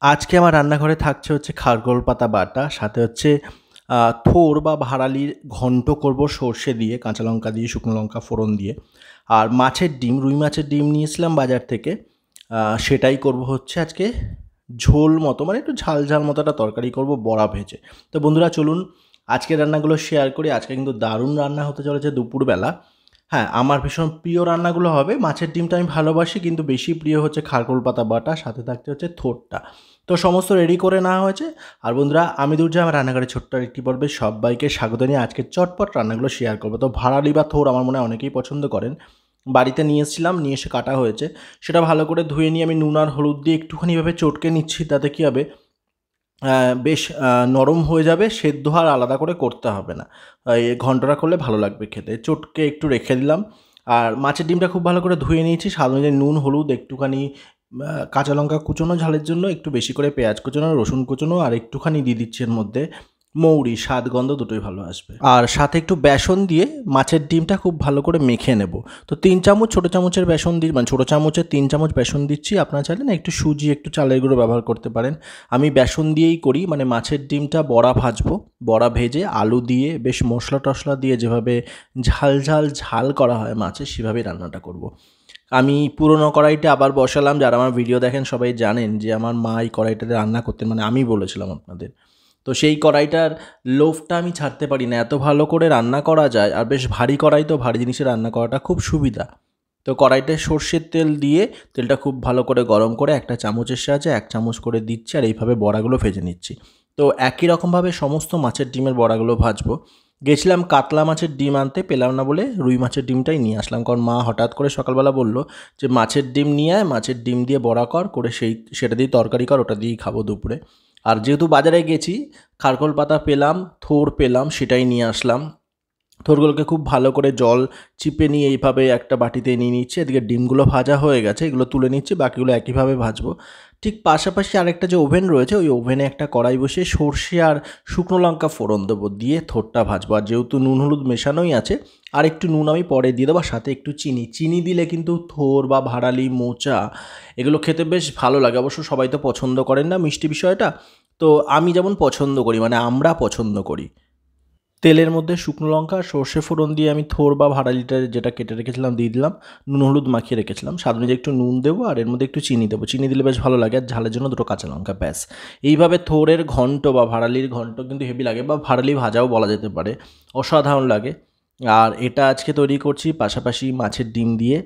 আজকে আমার রান্নাঘরে থাকছে হচ্ছে খারগোল পাতা বাটা, সাথে হচ্ছে থোড় বা ভাড়ালির ঘন্ট করব সর্ষে দিয়ে, কাঁচা লঙ্কা দিয়ে, শুকনো লঙ্কা ফোড়ন দিয়ে। আর মাছের ডিম, রুই মাছের ডিম নিয়েছিলাম বাজার থেকে, সেটাই করব হচ্ছে আজকে ঝোল মতো, মানে একটু ঝাল ঝাল মতো একটা তরকারি করব বড়া ভেজে। তো বন্ধুরা চলুন আজকের রান্নাগুলো শেয়ার করি। আজকে কিন্তু দারুণ রান্না হতে চলেছে দুপুরবেলা। হ্যাঁ, আমার ভীষণ প্রিয় রান্নাগুলো হবে। মাছের ডিমটা আমি ভালোবাসি, কিন্তু বেশি প্রিয় হচ্ছে খারগোল পাতা বাটা, সাথে থাকতে হচ্ছে থোড়টা। তো সমস্ত রেডি করে নেওয়া হয়েছে। আর বন্ধুরা, আমি দুর্জয়, আমার রান্নাঘরে ছোট্ট একটি পর্বে সবাইকে স্বাগত নিয়ে আজকে চটপট রান্নাগুলো শেয়ার করবো। তো ভাড়ালি বা থোড় আমার মনে হয় অনেকেই পছন্দ করেন। বাড়িতে নিয়ে এসেছিলাম, নিয়ে এসে কাটা হয়েছে। সেটা ভালো করে ধুয়ে নিয়ে আমি নুন আর হলুদ দিয়ে একটুখানি এভাবে চটকে নিচ্ছি। তাতে কী হবে, বেশ নরম হয়ে যাবে, সেদ্ধ আর আলাদা করে করতে হবে না। এই ঘন্টটা করলে ভালো লাগবে খেতে। চটকে একটু রেখে দিলাম। আর মাছের ডিমটা খুব ভালো করে ধুয়ে নিয়েছি, স্বাদ অনুযায়ী নুন হলুদ, একটুখানি কাঁচা লঙ্কা কুচোনো ঝালের জন্য, একটু বেশি করে পেঁয়াজ কুচোনো, রসুন কুচোনো, আর একটুখানি দিয়ে দিচ্ছি এর মধ্যে মৌরি, স্বাদ গন্ধ দুটোই ভালো আসবে। আর সাথে একটু বেসন দিয়ে মাছের ডিমটা খুব ভালো করে মেখে নেব। তো 3 চামচ ছোটো চামচের বেসন দিই, মানে ছোটো চামচের 3 চামচ বেসন দিচ্ছি। আপনারা চাইলে না একটু সুজি, একটু চালের গুঁড়ো ব্যবহার করতে পারেন। আমি বেসন দিয়েই করি, মানে মাছের ডিমটা বড়া ভাজবো, বড়া ভেজে আলু দিয়ে বেশ মশলা টশলা দিয়ে যেভাবে ঝাল ঝাল ঝাল করা হয় মাছের, সেভাবেই রান্নাটা করব। আমি পুরোনো কড়াইটা আবার বসালাম। যারা আমার ভিডিও দেখেন সবাই জানেন যে আমার মা এই কড়াইটাতে রান্না করতেন, মানে আমি বলেছিলাম আপনাদের। তো সেই কড়াইটার লোভটা আমি ছাড়তে পারি না, এত ভালো করে রান্না করা যায়। আর বেশ ভারী কড়াই, তো ভারী জিনিসে রান্না করাটা খুব সুবিধা। তো কড়াইতে সর্ষের তেল দিয়ে তেলটা খুব ভালো করে গরম করে একটা চামচের সাহায্যে 1 চামচ করে দিচ্ছি, আর এইভাবে বড়াগুলো ভেজে নিচ্ছি। তো একই রকমভাবে সমস্ত মাছের ডিমের বড়াগুলো ভাজবো। গেছিলাম কাতলা মাছের ডিম আনতে, পেলাম না বলে রুই মাছের ডিমটাই নিয়ে আসলাম। কারণ মা হঠাৎ করে সকালবেলা বলল যে মাছের ডিম নিয়ে আয়, মাছের ডিম দিয়ে বড়া কর, করে সেটা দিয়ে তরকারি কর, ওটা দিয়েই খাবো দুপুরে। আর যেহেতু বাজারে গেছি, খারকোল পাতা পেলাম, থোড় পেলাম, সেটাই নিয়ে আসলাম। থোড়গুলোকে খুব ভালো করে জল চিপে নিয়ে এইভাবে একটা বাটিতে নিয়ে নিচ্ছি। এদিকে ডিমগুলো ভাজা হয়ে গেছে, এগুলো তুলে নিচ্ছি, বাকিগুলো একইভাবে ভাজবো। ঠিক পাশাপাশি আরেকটা যে ওভেন রয়েছে, ওই ওভেনে একটা কড়াই বসিয়ে সর্ষে আর শুকনো লঙ্কা ফোড়ন দেবো, দিয়ে থোড়টা ভাজবো। আর যেহেতু নুন হলুদ মেশানোই আছে, আর একটু নুন আমি পরে দিয়ে দেবো, সাথে একটু চিনি দিলে কিন্তু থোড় বা ভাড়ালি, মোচা এগুলো খেতে বেশ ভালো লাগে। অবশ্য সবাই তো পছন্দ করেন না মিষ্টি বিষয়টা, তো আমি যেমন পছন্দ করি, মানে আমরা পছন্দ করি। তেলের মধ্যে শুকনো লঙ্কা আর সর্ষে ফোড়ন দিয়ে আমি থোড় বা ভাড়ালিটা যেটা কেটে রেখেছিলাম দিয়ে দিলাম, নুন হলুদ মাখিয়ে রেখেছিলাম। স্বাদ অনুযায়ী একটু নুন দেবো, আর এর মধ্যে একটু চিনি দেবো। চিনি দিলে বেশ ভালো লাগে, আর ঝালের জন্য 2টো কাঁচা লঙ্কা, ব্যাস। এইভাবে থোড়ের ঘন্ট বা ভাড়ালির ঘন্ট কিন্তু হেভি লাগে, বা ভাড়ালি ভাজাও বলা যেতে পারে, অসাধারণ লাগে। আর এটা আজকে তৈরি করছি পাশাপাশি মাছের ডিম দিয়ে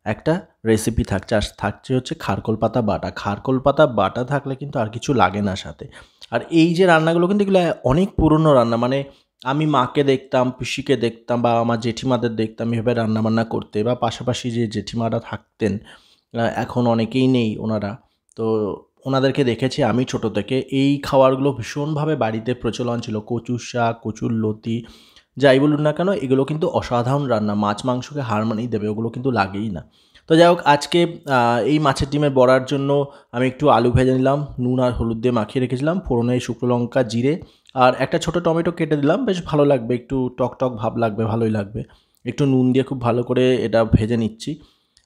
একটা রেসিপি থাকছে, আর থাকছে হচ্ছে খারকোল পাতা বাটা। খারকোল পাতা বাটা থাকলে কিন্তু আর কিছু লাগে না সাথে। আর এই যে রান্নাগুলো কিন্তু এগুলো অনেক পুরনো রান্না, মানে আমি মাকে দেখতাম, পিসিকে দেখতাম, বা আমার জেঠিমাদের দেখতাম এভাবে রান্নাবান্না করতে, বা পাশাপাশি যে জেঠিমারা থাকতেন, এখন অনেকেই নেই ওনারা। তো ওনাদেরকে দেখেছি আমি ছোটো থেকে। এই খাবারগুলো ভীষণভাবে বাড়িতে প্রচলন ছিল। কচুর শাক, কচুর লতি, যাই বলুন না কেন, এগুলো কিন্তু অসাধারণ রান্না। মাছ মাংসকে হার মানিয়ে দেবে, ওগুলো কিন্তু লাগেই না। তো যাই হোক, আজকে এই মাছের ডিমের বড়ার জন্য আমি একটু আলু ভেজে নিলাম, নুন আর হলুদ দিয়ে মাখিয়ে রেখেছিলাম, ফোড়নে শুকনো লঙ্কা, জিরে, আর একটা ছোটো টমেটো কেটে দিলাম, বেশ ভালো লাগবে, একটু টক টক ভাব লাগবে, ভালোই লাগবে। একটু নুন দিয়ে খুব ভালো করে এটা ভেজে নিচ্ছি।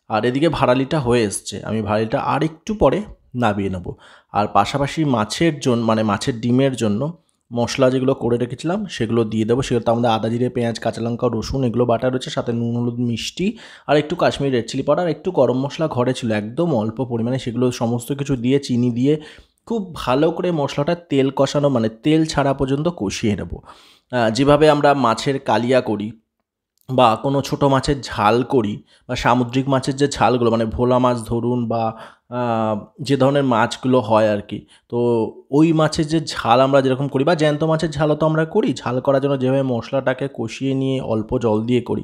আর এদিকে ভাড়ালিটা হয়ে এসছে, আমি ভাড়ালিটা আর একটু পরে নামিয়ে নেব। আর পাশাপাশি মাছের জন্য, মানে মাছের ডিমের জন্য মশলা যেগুলো করে রেখেছিলাম সেগুলো দিয়ে দেবো। সেগুলো তো আমাদের আদা জিরে পেঁয়াজ কাঁচা লঙ্কা রসুন এগুলো বাটা রয়েছে, সাথে নুন হলুদ মিষ্টি, আর একটু কাশ্মীরি রেড চিলি পাউডার, আর একটু গরম মশলা ঘরে ছিল একদম অল্প পরিমাণে, সেগুলো সমস্ত কিছু দিয়ে চিনি দিয়ে খুব ভালো করে মশলাটা তেল কষানো, মানে তেল ছাড়া পর্যন্ত কষিয়ে নেব। যেভাবে আমরা মাছের কালিয়া করি, বা কোনো ছোটো মাছের ঝাল করি, বা সামুদ্রিক মাছের যে ঝালগুলো, মানে ভোলা মাছ ধরুন, বা যে ধরনের মাছগুলো হয় আর কি, তো ওই মাছের যে ঝাল আমরা যেরকম করি, বা জ্যান্ত মাছের ঝালও তো আমরা করি, ঝাল করার জন্য যেভাবে মশলাটাকে কষিয়ে নিয়ে অল্প জল দিয়ে করি,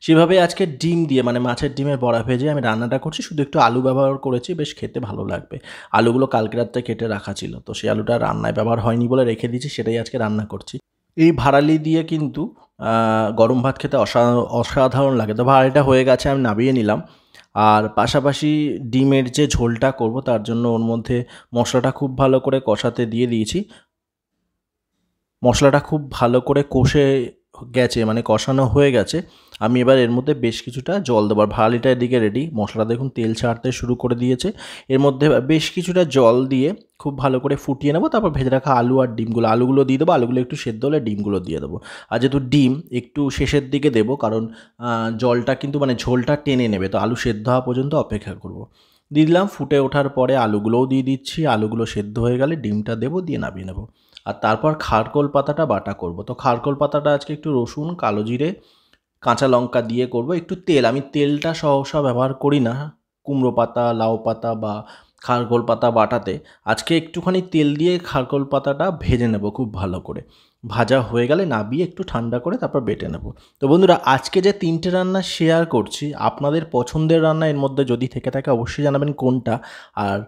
সেভাবে আজকে ডিম দিয়ে, মানে মাছের ডিমের বড়া ভেজে আমি রান্নাটা করছি। শুধু একটু আলু ব্যবহার করেছি, বেশ খেতে ভালো লাগবে। আলুগুলো কালকে রাত্রে কেটে রাখা ছিল, তো সেই আলুটা রান্নায় ব্যবহার হয়নি বলে রেখে দিয়েছি, সেটাই আজকে রান্না করছি। এই ভাড়ালি দিয়ে কিন্তু গরম ভাত খেতে অসাধারণ লাগে। তো ভাড়ালিটা হয়ে গেছে, আমি নামিয়ে নিলাম। আর পাশাপাশি ডিমের যে ঝোলটা করব, তার জন্য ওর মধ্যে মশলাটা খুব ভালো করে কষাতে দিয়ে দিয়েছি। মশলাটা খুব ভালো করে কষে গেছে, মানে কষানো হয়ে গেছে। আমি এবার এর মধ্যে বেশ কিছুটা জল দেবো। আর ভাড়ালিটা এদিকে রেডি, মশলা দেখুন তেল ছাড়তে শুরু করে দিয়েছে। এর মধ্যে বেশ কিছুটা জল দিয়ে খুব ভালো করে ফুটিয়ে নেবো, তারপর ভেজে রাখা আলু আর আলুগুলো দিয়ে দেবো। আলুগুলো একটু সেদ্ধ হলে ডিমগুলো দিয়ে দেবো। আর যেহেতু ডিম একটু শেষের দিকে দেবো, কারণ জলটা কিন্তু মানে ঝোলটা টেনে নেবে, তো আলু সেদ্ধ হওয়া পর্যন্ত অপেক্ষা করব। দিয়ে দিলাম, ফুটে ওঠার পরে আলুগুলোও দিয়ে দিচ্ছি। আলুগুলো সেদ্ধ হয়ে গেলে ডিমটা দেবো, দিয়ে নামিয়ে নেবো। আর তারপর খারকোল পাতাটা বাটা করব। তো খারকোল পাতাটা আজকে একটু রসুন, কালো জিরে, কাঁচা লঙ্কা দিয়ে করব। একটু তেল, আমি তেলটা সহসা ব্যবহার করি না কুমড়ো পাতা, লাউ পাতা বা খারকোল পাতা বাটাতে। আজকে একটুখানি তেল দিয়ে খারকোল পাতাটা ভেজে নেব খুব ভালো করে। ভাজা হয়ে গেলে নাবিয়ে একটু ঠান্ডা করে তারপর বেটে নেব। তো বন্ধুরা, আজকে যে 3টে রান্না শেয়ার করছি, আপনাদের পছন্দের রান্না এর মধ্যে যদি থেকে থাকে অবশ্যই জানাবেন কোনটা আর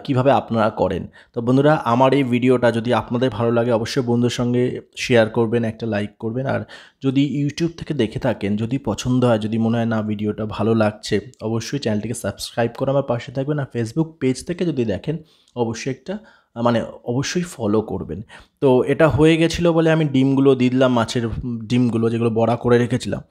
কিভাবে আপনারা করেন। তো বন্ধুরা, আমার এই ভিডিওটা যদি আপনাদের ভালো লাগে অবশ্যই বন্ধুর সঙ্গে শেয়ার করবেন, একটা লাইক করবেন। আর যদি ইউটিউব থেকে দেখে থাকেন, যদি পছন্দ হয়, যদি মনে হয় না ভিডিওটা ভালো লাগছে, অবশ্যই চ্যানেলটিকে সাবস্ক্রাইব করে আমার পাশে থাকবেন। আর ফেসবুক পেজ থেকে যদি দেখেন অবশ্যই একটা মানে অবশ্যই ফলো করবেন। তো এটা হয়ে গেছিলো বলে আমি ডিমগুলো দিয়ে দিলাম, মাছের ডিমগুলো যেগুলো বড়া করে রেখেছিলাম।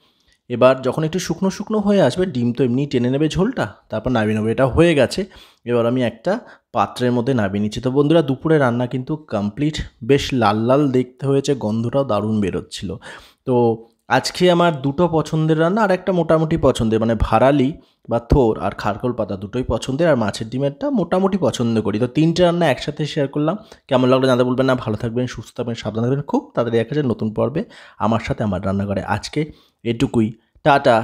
এবার যখন একটু শুকনো শুকনো হয়ে আসবে, ডিম তো এমনিই টেনে নেবে ঝোলটা, তারপর নামিয়ে নেবো। এটা হয়ে গেছে, এবার আমি একটা পাত্রের মধ্যে নামিয়ে নিচ্ছি। তো বন্ধুরা, দুপুরে রান্না কিন্তু কমপ্লিট। বেশ লাল লাল দেখতে হয়েছে, গন্ধটাও দারুণ বেরোচ্ছিল। তো আজকে আমার দুটো পছন্দের রান্না আর একটা মোটামুটি পছন্দের, মানে ভাড়ালি বা থোর আর খারকোল পাতা দুটোই পছন্দের, আর মাছের ডিমেরটা মোটামুটি পছন্দ করি। তো 3টে রান্না একসাথে শেয়ার করলাম। কেমন লাগলো জানাতে বলবেন না। ভালো থাকবেন, সুস্থ থাকবেন, সাবধান থাকবেন। খুব তাড়াতাড়ি দেখা যায় নতুন পর্বে আমার সাথে আমার রান্নাঘরে। আজকে এটুকুই, টাটা।